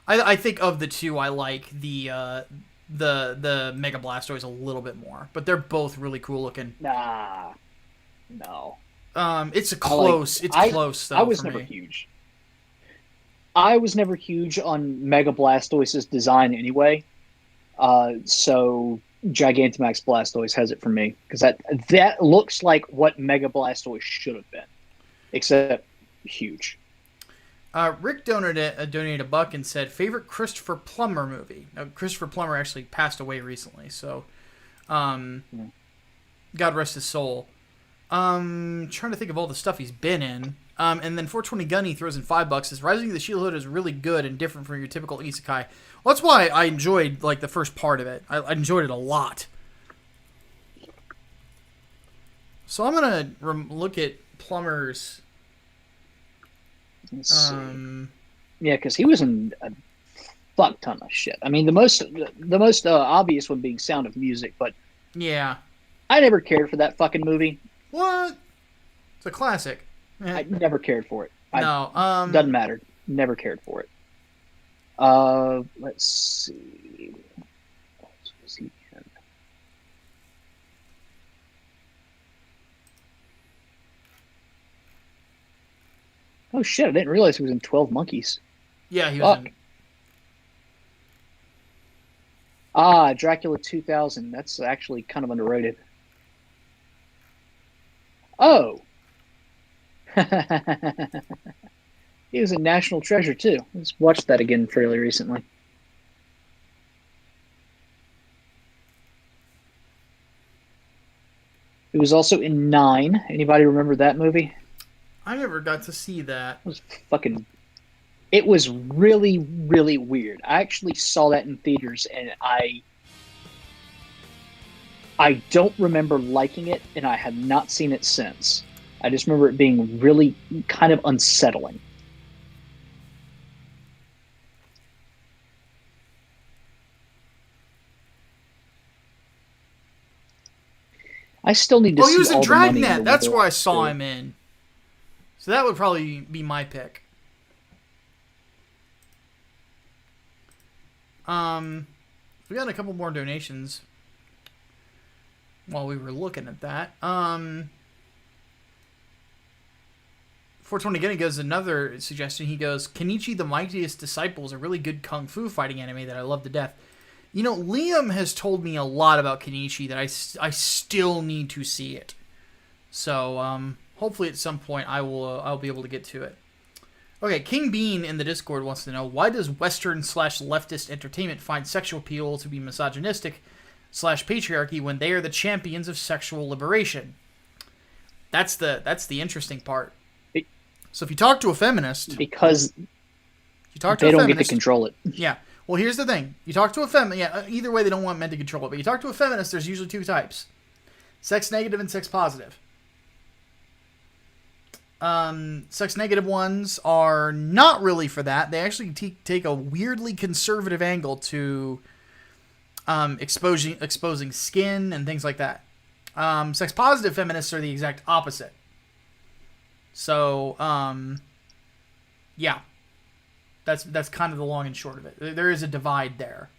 I think of the two, I like the Mega Blastoise a little bit more, but they're both really cool looking. Nah, no. It's close. It's close though. I was for never me. huge. I was never huge on Mega Blastoise's design anyway. So Gigantamax Blastoise has it for me because that looks like what Mega Blastoise should have been, except huge. Rick donated $1 and said, favorite Christopher Plummer movie. Now, Christopher Plummer actually passed away recently, so God rest his soul. Trying to think of all the stuff he's been in. And then 420 Gunny throws in $5. Says Rising of the Shield Hood is really good and different from your typical isekai. Well, that's why I enjoyed like the first part of it. I enjoyed it a lot. So I'm gonna look at Plummer's. Yeah, because he was in a fuck ton of shit. I mean, the most obvious one being Sound of Music, but yeah, I never cared for that fucking movie. What? It's a classic. I never cared for it. No, doesn't matter. Never cared for it. Let's see. What was he in? Oh shit! I didn't realize he was in 12 Monkeys. Yeah, he was in. Dracula 2000. That's actually kind of underrated. Oh. He was in National Treasure too. Let's watch that again fairly recently. He was also in 9. Anybody remember that movie? I never got to see that. It was really, really weird. I actually saw that in theaters, and I don't remember liking it, and I have not seen it since. I just remember it being really kind of unsettling. I still need to see. Oh, he was in all the money Dragnet. in That's world where I saw too. him in. So that would probably be my pick. We got a couple more donations while we were looking at that. 420 Gunny goes another suggestion. He goes, Kenichi the Mightiest Disciple is a really good kung fu fighting anime that I love to death. You know, Liam has told me a lot about Kenichi that I still need to see it. So, hopefully at some point I'll be able to get to it. Okay, King Bean in the Discord wants to know, why does Western/leftist entertainment find sexual appeal to be misogynistic/patriarchy when they are the champions of sexual liberation? That's the interesting part. So if you talk to a feminist, because they don't get to control it. Yeah. Well, here's the thing. You talk to a feminist. Yeah, either way, they don't want men to control it. But you talk to a feminist, there's usually two types: sex negative and sex positive. Sex negative ones are not really for that. They actually take a weirdly conservative angle to exposing skin and things like that. Sex positive feminists are the exact opposite. So, yeah. That's kind of the long and short of it. There is a divide there.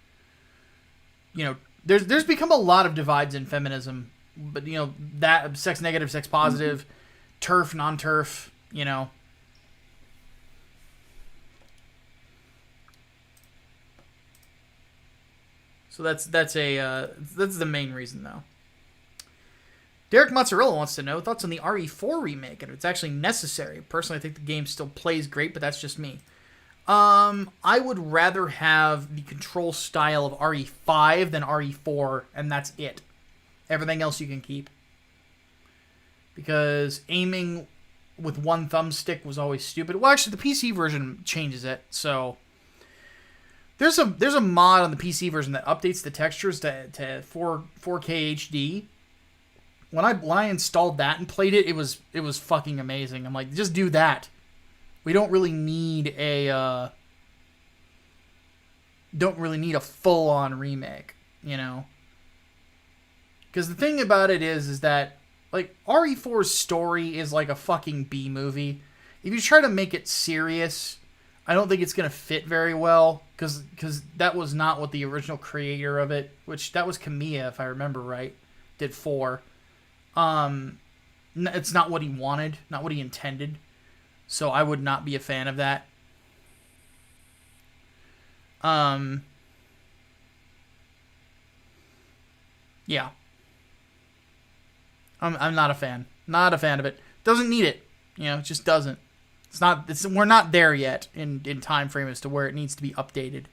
You know, there's become a lot of divides in feminism, but you know, that sex negative, sex positive, turf, non-turf, you know. So that's the main reason though. Derek Mozzarella wants to know thoughts on the RE4 remake and if it's actually necessary. Personally, I think the game still plays great, but that's just me. I would rather have the control style of RE5 than RE4, and that's it. Everything else you can keep. Because aiming with one thumbstick was always stupid. Well, actually, the PC version changes it, so... There's a mod on the PC version that updates the textures to 4K HD. When I installed that and played it, it was fucking amazing. I'm like, just do that. We don't really need a full-on remake, you know? Because the thing about it is that, like, RE4's story is like a fucking B-movie. If you try to make it serious, I don't think it's going to fit very well, because that was not what the original creator of it, which that was Kamiya, if I remember right, did 4. It's not what he wanted, not what he intended. So I would not be a fan of that. Yeah. I'm not a fan. Not a fan of it. Doesn't need it. It just doesn't. We're not there yet in time frame as to where it needs to be updated.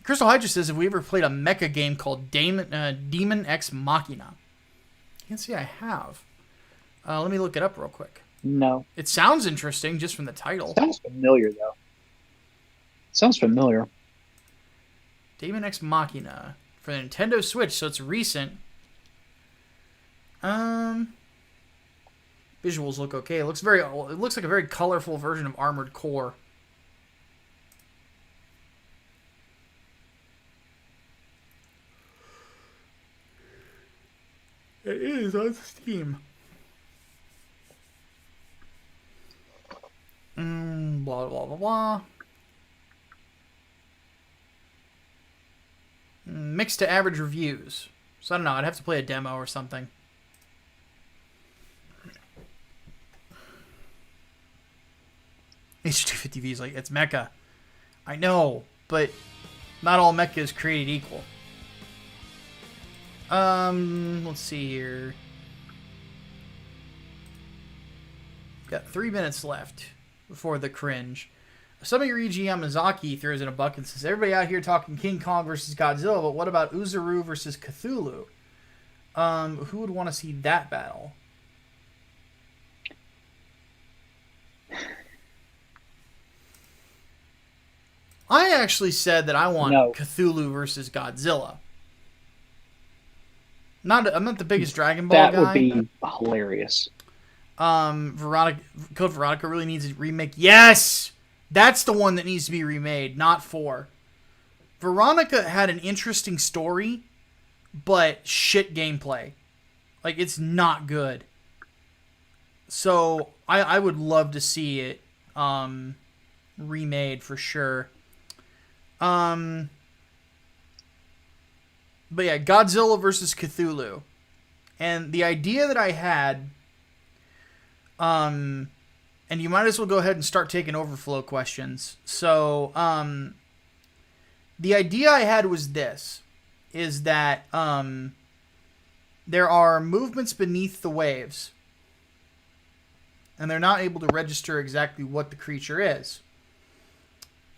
Crystal Hydra says, have we ever played a mecha game called Demon X Machina? Can't say I have. Let me look it up real quick. No. It sounds interesting just from the title. Sounds familiar, though. Sounds familiar. Demon X Machina for the Nintendo Switch, so it's recent. Visuals look okay. It looks like a very colorful version of Armored Core. It is on Steam. Blah, blah, blah, blah. Mixed to average reviews. So I don't know. I'd have to play a demo or something. H250V is like, it's mecha. I know, but not all mecha is created equal. Let's see here. Got 3 minutes left before the cringe. Sumirigi Yamazaki throws in a bucket and says, everybody out here talking King Kong versus Godzilla, but what about Uzuru versus Cthulhu? Who would want to see that battle? I actually said that I want Cthulhu versus Godzilla. I'm not the biggest Dragon Ball guy. That would be hilarious. Code Veronica really needs a remake. Yes! That's the one that needs to be remade, not 4. Veronica had an interesting story, but shit gameplay. Like, it's not good. So, I would love to see it remade for sure. But yeah, Godzilla versus Cthulhu. And the idea that I had, and you might as well go ahead and start taking overflow questions. So, the idea I had was this, is that there are movements beneath the waves, and they're not able to register exactly what the creature is.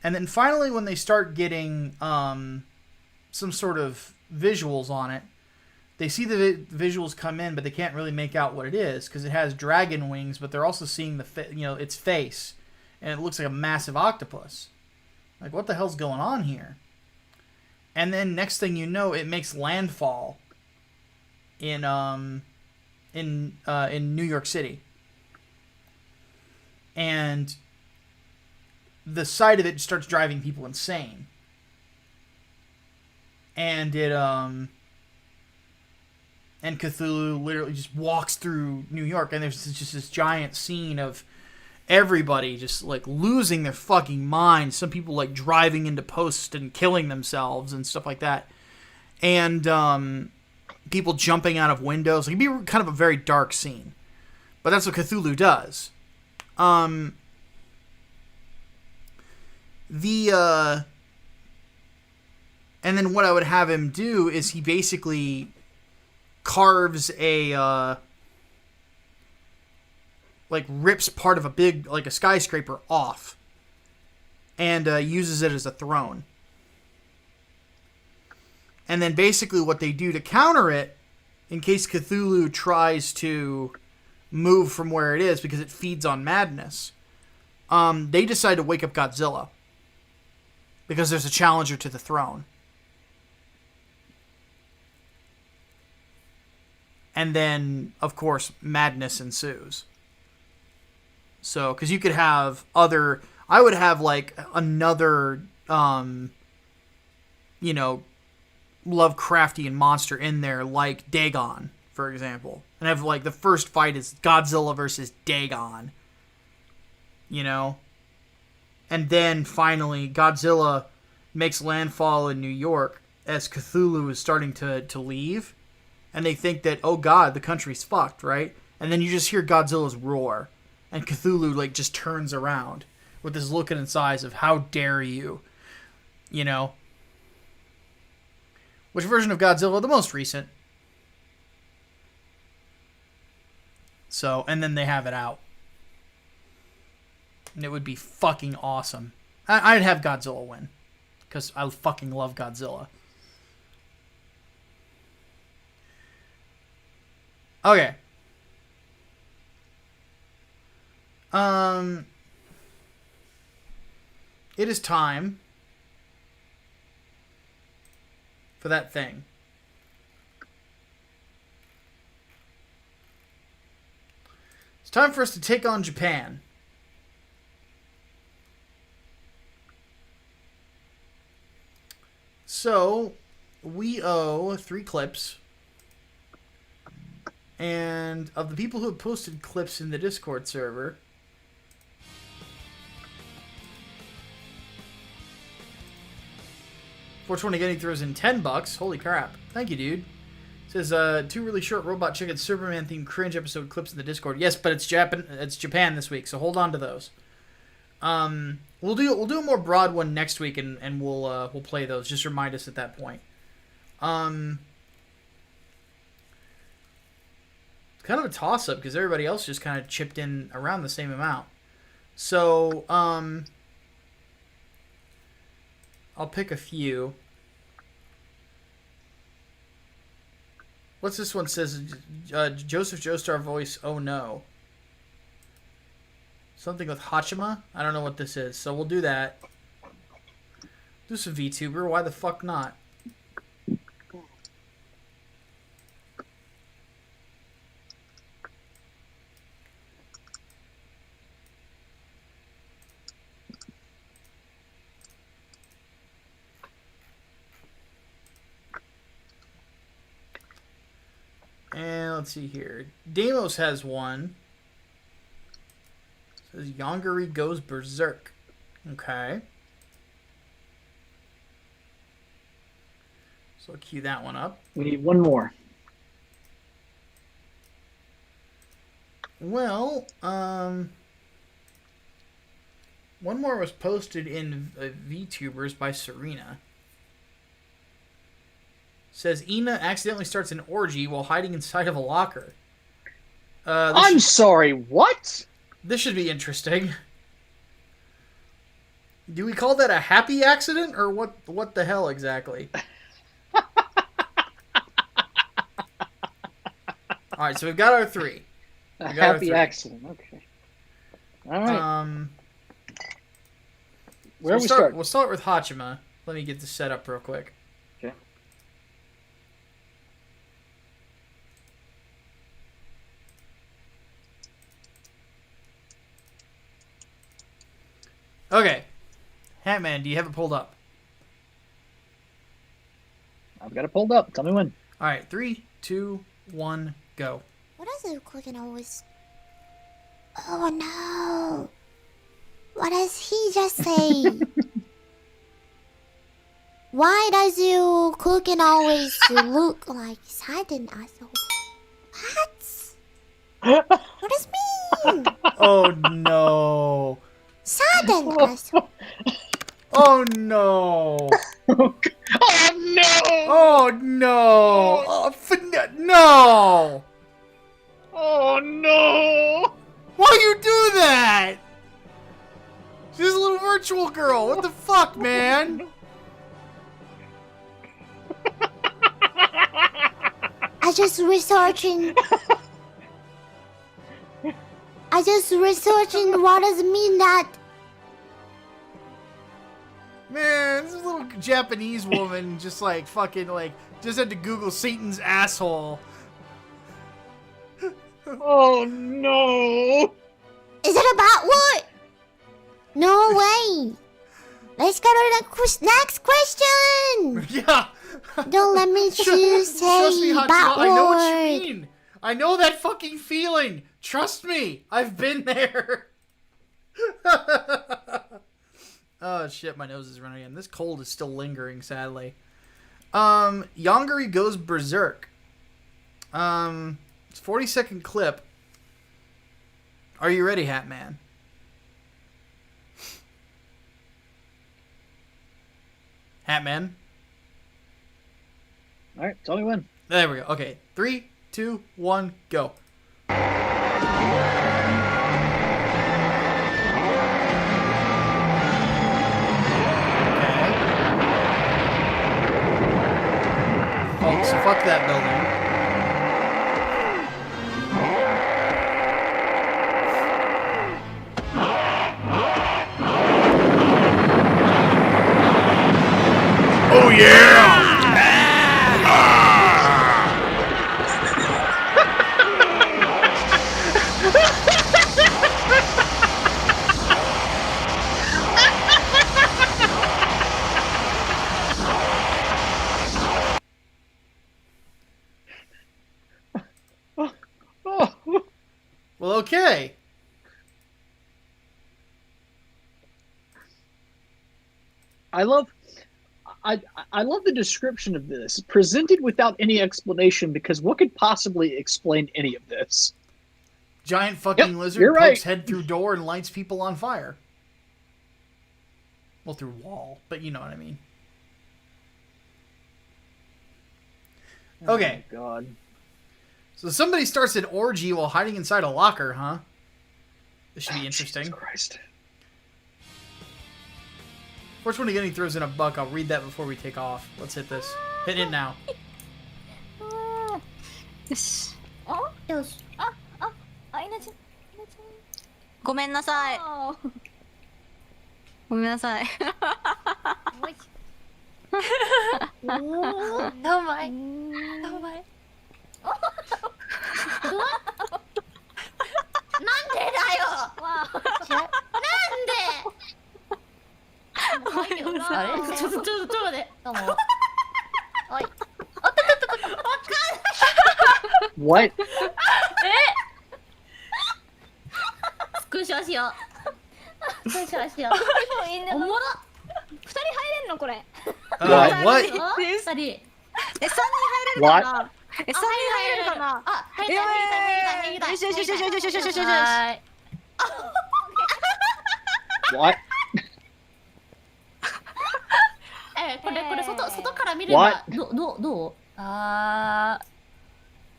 And then finally, when they start getting some sort of visuals on it, they see the visuals come in, but they can't really make out what it is because it has dragon wings, but they're also seeing its face, and it looks like a massive octopus. Like, what the hell's going on here? And then next thing you know, it makes landfall in New York City, and the sight of it starts driving people insane. And it and Cthulhu literally just walks through New York, and there's just this giant scene of everybody just like losing their fucking minds. Some people like driving into posts and killing themselves and stuff like that. And people jumping out of windows. Like, it'd be kind of a very dark scene. But that's what Cthulhu does. And then what I would have him do is he basically carves rips part of a skyscraper off and uses it as a throne. And then basically what they do to counter it, in case Cthulhu tries to move from where it is because it feeds on madness, they decide to wake up Godzilla because there's a challenger to the throne. And then, of course, madness ensues. So, because you could have I would have like another, Lovecraftian monster in there, like Dagon, for example. And have like the first fight is Godzilla versus Dagon. And then finally, Godzilla makes landfall in New York as Cthulhu is starting to leave. And they think that, oh god, the country's fucked, right? And then you just hear Godzilla's roar. And Cthulhu, just turns around with this look in its eyes of, how dare you? Which Which version of Godzilla? The most recent. So, and then they have it out. And it would be fucking awesome. I'd have Godzilla win. Because I fucking love Godzilla. Okay. It is time for that thing. It's time for us to take on Japan. So, we owe 3 clips. And of the people who have posted clips in the Discord server, $420 getting throws in $10. Holy crap. Thank you, dude. It says, 2 really short Robot Chicken Superman themed cringe episode clips in the Discord. Yes, but it's Japan this week, so hold on to those. We'll do a more broad one next week, and we'll play those. Just remind us at that point. It's kind of a toss up because everybody else just kind of chipped in around the same amount. So I'll pick a few. What's this one says? Joseph Joestar voice. Oh no. Something with Hachima? I don't know what this is, so we'll do that. Do some VTuber, why the fuck not? And let's see here. Deimos has one. It says Yongari goes berserk. Okay. So I'll cue that one up. We need one more. Well, one more was posted in VTubers by Serena. Says Ina accidentally starts an orgy while hiding inside of a locker. I'm sorry, what? This should be interesting. Do we call that a happy accident, or what the hell exactly? Alright, so we've got our 3. A happy accident, okay. Alright. Where we start? We'll start with Hachima. Let me get this set up real quick. Okay. Okay. Hatman, do you have it pulled up? I've got it pulled up. Tell me when. Alright, 3, 2, 1, go. What does it cooking always? Oh no! What does he just say? Why does you cooking always look like saddened asshole? What? What does mean? Oh no. Saddened asshole. Oh no. Oh no! Oh no. No. Oh no! Why you do that? She's a little virtual girl. What the fuck, man? I just researching what does it mean that. Man, this little Japanese woman just like fucking like just had to Google Satan's asshole. Oh no! Is it about what? No way. Let's go to the next question. Yeah. Don't let me choose Trust me, say Hachima, about I know what you word. mean. I know that fucking feeling. Trust me, I've been there. Oh shit, my nose is running in. This cold is still lingering, sadly. Yongari goes berserk. It's a 40-second clip. Are you ready, Hatman? Hatman? All right, tell me when. There we go. Okay, 3, 2, 1, go. Oh, so fuck that building. Oh yeah! Oh. Well, okay. I love the description of this, presented without any explanation, because what could possibly explain any of this? Giant fucking Yep, lizard you're pokes right. head through door and lights people on fire. Well, through wall, but you know what I mean. Okay. Oh, God. So somebody starts an orgy while hiding inside a locker, huh? This should be interesting. Jesus Christ. First one again, he throws in a buck. I'll read that before we take off. Let's hit this. Hit it now. よし。よし。いなちゃん。ごめんなさい。ごめんなさい。どうまい。なんでだよ。なんで。あれ、ちょっと待って。どうも。はい。What? スクショしよう。スクショしよう。おもろ。二人入れんのこれ。 What? 二人。三人入れるか What? な。三人入れるかな。あ、入りたい。よしよしよしよしよしよしよしよし。はーい。 What? これ外から見れば What? どう？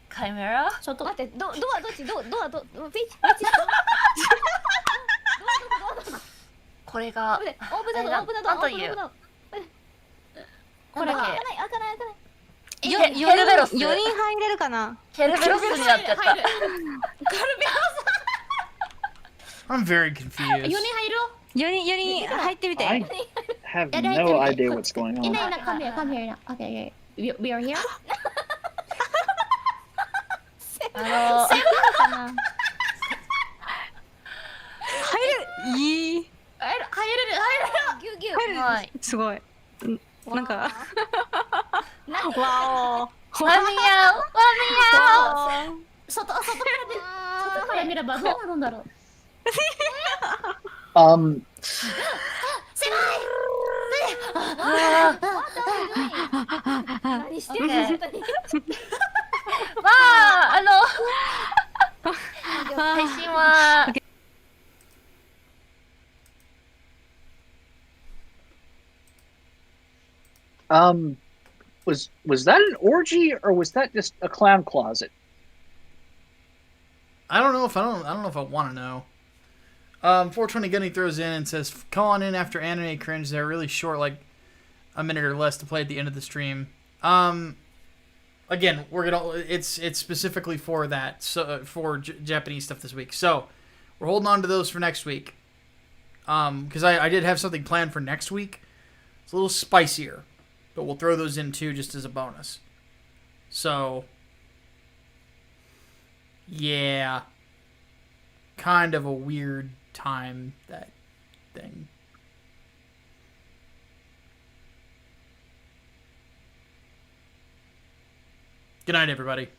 カメラ？ちょっと待って、ドアどっち？ドアピッチ。これがオープンだドア。なんというこれが開かない。ケルベロス。 4人入れるかな。ケルベロスになっちゃった。カルベロ I'm very ス。4 confused. 人入る4人入ってみて。 I have no idea what's going い on. ないな、come here. Okay. We are here. かな。入る。いい。入れる。ギュギュ。入る。はい。すごい。なんか。わお。ワミヤオ。外から見ればどうなるんだろう。狭い。何してるの。まあ配信は。Was that an orgy or was that just a clown closet? I don't know if I want to know. 420 Gunny throws in and says, "Come on in after anime cringe. They're really short, like a minute or less to play at the end of the stream." Again, it's specifically for that, so for Japanese stuff this week. So we're holding on to those for next week. Because I did have something planned for next week. It's a little spicier, but we'll throw those in too just as a bonus. So yeah, kind of a weird time, that thing. Good night, everybody.